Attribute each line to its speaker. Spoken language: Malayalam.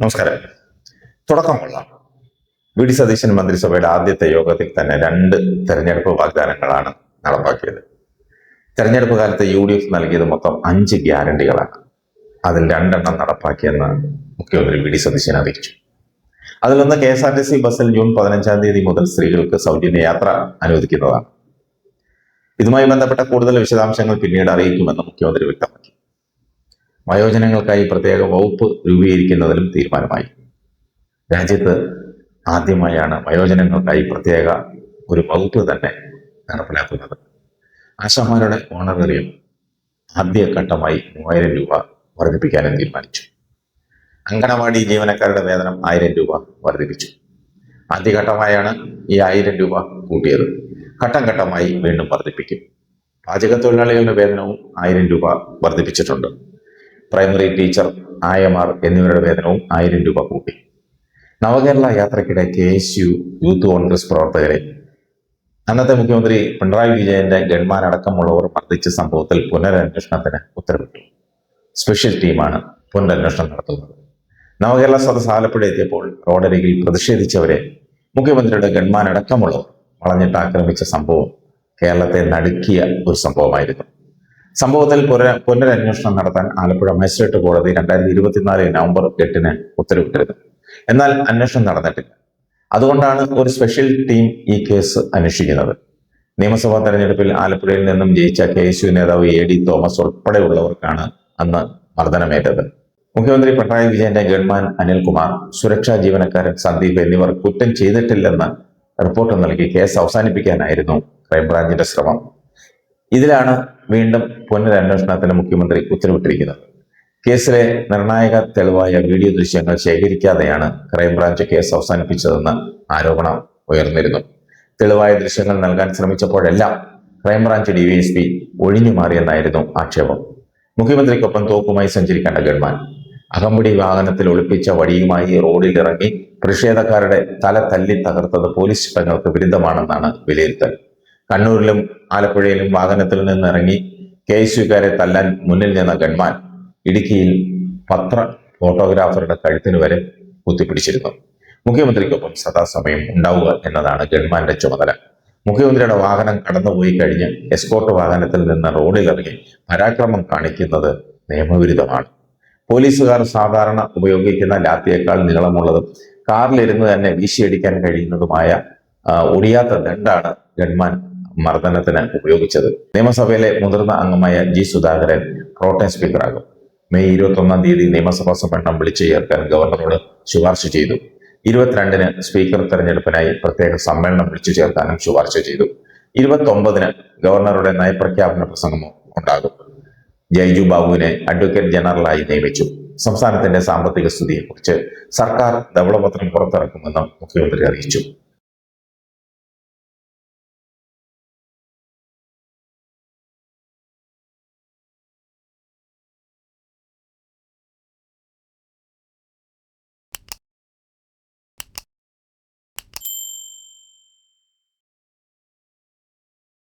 Speaker 1: നമസ്കാരം. തുടക്കമുള്ള വി ഡി സതീശൻ മന്ത്രിസഭയുടെ ആദ്യത്തെ യോഗത്തിൽ തന്നെ 2 തെരഞ്ഞെടുപ്പ് വാഗ്ദാനങ്ങളാണ് നടപ്പാക്കിയത്. തെരഞ്ഞെടുപ്പ് കാലത്ത് UDF നൽകിയത് മൊത്തം 5 ഗ്യാരണ്ടികളാണ്. അതിൽ 2 എണ്ണം നടപ്പാക്കിയെന്ന് മുഖ്യമന്ത്രി വി ഡി സതീശൻ അറിയിച്ചു. അതിലൊന്ന് KSRTC ബസ്സിൽ ജൂൺ 15-ാം തീയതി മുതൽ സ്ത്രീകൾക്ക് സൗജന്യ യാത്ര അനുവദിക്കുന്നതാണ്. ഇതുമായി ബന്ധപ്പെട്ട കൂടുതൽ വിശദാംശങ്ങൾ പിന്നീട് അറിയിക്കുമെന്ന് മുഖ്യമന്ത്രി വ്യക്തമാക്കി. വയോജനങ്ങൾക്കായി പ്രത്യേക വകുപ്പ് രൂപീകരിക്കുന്നതിലും തീരുമാനമായി. രാജ്യത്ത് ആദ്യമായാണ് വയോജനങ്ങൾക്കായി പ്രത്യേക ഒരു വകുപ്പ് തന്നെ നടപ്പിലാക്കുന്നത്. ആശാമാരുടെ ഓണറേറിയം ആദ്യഘട്ടമായി 3000 രൂപ വർദ്ധിപ്പിക്കാനും തീരുമാനിച്ചു. അങ്കണവാടി ജീവനക്കാരുടെ വേതനം 1000 രൂപ വർദ്ധിപ്പിച്ചു. ആദ്യഘട്ടമായാണ് ഈ 1000 രൂപ കൂട്ടിയത്. ഘട്ടം ഘട്ടമായി വീണ്ടും വർദ്ധിപ്പിക്കും. പാചക തൊഴിലാളികളുടെ വേതനവും 1000 രൂപ വർദ്ധിപ്പിച്ചിട്ടുണ്ട്. പ്രൈമറി ടീച്ചർ, ആയമാർ എന്നിവരുടെ വേതനവും 1000 രൂപ കൂട്ടി. നവകേരള യാത്രയ്ക്കിടെ KSU യൂത്ത് കോൺഗ്രസ് പ്രവർത്തകരെ അന്നത്തെ മുഖ്യമന്ത്രി പിണറായി വിജയന്റെ ഗൺമാൻ അടക്കമുള്ളവർ മർദ്ദിച്ച സംഭവത്തിൽ പുനരന്വേഷണത്തിന് ഉത്തരവിട്ടു. സ്പെഷ്യൽ ടീമാണ് പുനരന്വേഷണം നടത്തുന്നത്. നവകേരള സദസ് ആലപ്പുഴ എത്തിയപ്പോൾ റോഡരികിൽ പ്രതിഷേധിച്ചവരെ മുഖ്യമന്ത്രിയുടെ ഗൺമാൻ അടക്കമുള്ളവർ വളഞ്ഞിട്ട് ആക്രമിച്ച സംഭവം കേരളത്തെ നടുക്കിയ ഒരു സംഭവമായിരുന്നു. സംഭവത്തിൽ പുനരന്വേഷണം നടത്താൻ ആലപ്പുഴ മജിസ്ട്രേറ്റ് കോടതി 2024 നവംബർ 8-ന് ഉത്തരവിട്ടിരുന്നു. എന്നാൽ അന്വേഷണം നടന്നിട്ടില്ല. അതുകൊണ്ടാണ് ഒരു സ്പെഷ്യൽ ടീം ഈ കേസ് അന്വേഷിക്കുന്നത്. നിയമസഭാ തെരഞ്ഞെടുപ്പിൽ ആലപ്പുഴയിൽ നിന്നും ജയിച്ച KSU നേതാവ് AD തോമസ് ഉൾപ്പെടെയുള്ളവർക്കാണ് അന്ന് മർദ്ദനമേറ്റത്. മുഖ്യമന്ത്രി പിണറായി വിജയന്റെ ഗൺമാൻ അനിൽകുമാർ, സുരക്ഷാ ജീവനക്കാരൻ സന്ദീപ് എന്നിവർ കുറ്റം ചെയ്തിട്ടില്ലെന്ന് റിപ്പോർട്ട് നൽകി കേസ് അവസാനിപ്പിക്കാനായിരുന്നു ക്രൈംബ്രാഞ്ചിന്റെ ശ്രമം. ഇതിലാണ് വീണ്ടും പുനരന്വേഷണത്തിന് മുഖ്യമന്ത്രി ഉത്തരവിട്ടിരിക്കുന്നത്. കേസിലെ നിർണായക തെളിവായ വീഡിയോ ദൃശ്യങ്ങൾ ശേഖരിക്കാതെയാണ് ക്രൈംബ്രാഞ്ച് കേസ് അവസാനിപ്പിച്ചതെന്ന് ആരോപണം ഉയർന്നിരുന്നു. തെളിവായ ദൃശ്യങ്ങൾ നൽകാൻ ശ്രമിച്ചപ്പോഴെല്ലാം ക്രൈംബ്രാഞ്ച് DYSP ഒഴിഞ്ഞുമാറിയെന്നായിരുന്നു ആക്ഷേപം. മുഖ്യമന്ത്രിക്കൊപ്പം തോക്കുമായി സഞ്ചരിക്കേണ്ട ഗൺമാൻ അകമ്പടി വാഹനത്തിൽ ഒളിപ്പിച്ച വടിയുമായി റോഡിലിറങ്ങി പ്രതിഷേധക്കാരുടെ തല തല്ലി തകർത്തത് പോലീസ് ചട്ടങ്ങൾക്ക് വിരുദ്ധമാണെന്നാണ് വിലയിരുത്തൽ. കണ്ണൂരിലും ആലപ്പുഴയിലും വാഹനത്തിൽ നിന്നിറങ്ങി KSUക്കാരെ തല്ലാൻ മുന്നിൽ നിന്ന ഗൺമാൻ ഇടുക്കിയിൽ ഫോട്ടോഗ്രാഫറുടെ കഴുത്തിന് വരെ കുത്തിപ്പിടിച്ചിരുന്നു. മുഖ്യമന്ത്രിക്കൊപ്പം സദാസമയം ഉണ്ടാവുക എന്നതാണ് ഗൺമാന്റെ ചുമതല. മുഖ്യമന്ത്രിയുടെ വാഹനം കടന്നുപോയി കഴിഞ്ഞ് എസ്കോർട്ട് വാഹനത്തിൽ നിന്ന് റോഡിലിറങ്ങി പരാക്രമം കാണിക്കുന്നത് നിയമവിരുദ്ധമാണ്. പോലീസുകാർ സാധാരണ ഉപയോഗിക്കുന്ന ലാത്തിയേക്കാൾ നീളമുള്ളതും കാറിലിരുന്ന് തന്നെ വീശിയടിക്കാൻ കഴിയുന്നതുമായ ഒടിയാത്ത ദണ്ഡാണ് ഗൺമാൻ മർദ്ദനത്തിന് ഉപയോഗിച്ചത്. നിയമസഭയിലെ മുതിർന്ന അംഗമായ G സുധാകരൻ പ്രോട്ടേം സ്പീക്കറാകും. മെയ് 21-ാം തീയതി നിയമസഭാ സമ്മേളനം വിളിച്ചു ചേർക്കാൻ ഗവർണറോട് ശുപാർശ ചെയ്തു. 22-ന് സ്പീക്കർ തെരഞ്ഞെടുപ്പിനായി പ്രത്യേക സമ്മേളനം വിളിച്ചു ചേർക്കാനും ശുപാർശ ചെയ്തു. 29-ന് ഗവർണറുടെ നയപ്രഖ്യാപന പ്രസംഗം ഉണ്ടാകും. ജയ്ജു ബാബുവിനെ അഡ്വക്കേറ്റ് ജനറലായി നിയമിച്ചു. സംസ്ഥാനത്തിന്റെ സാമ്പത്തിക സ്ഥിതിയെക്കുറിച്ച് സർക്കാർ ധവളപത്രം പുറത്തിറക്കുമെന്നും മുഖ്യമന്ത്രി അറിയിച്ചു.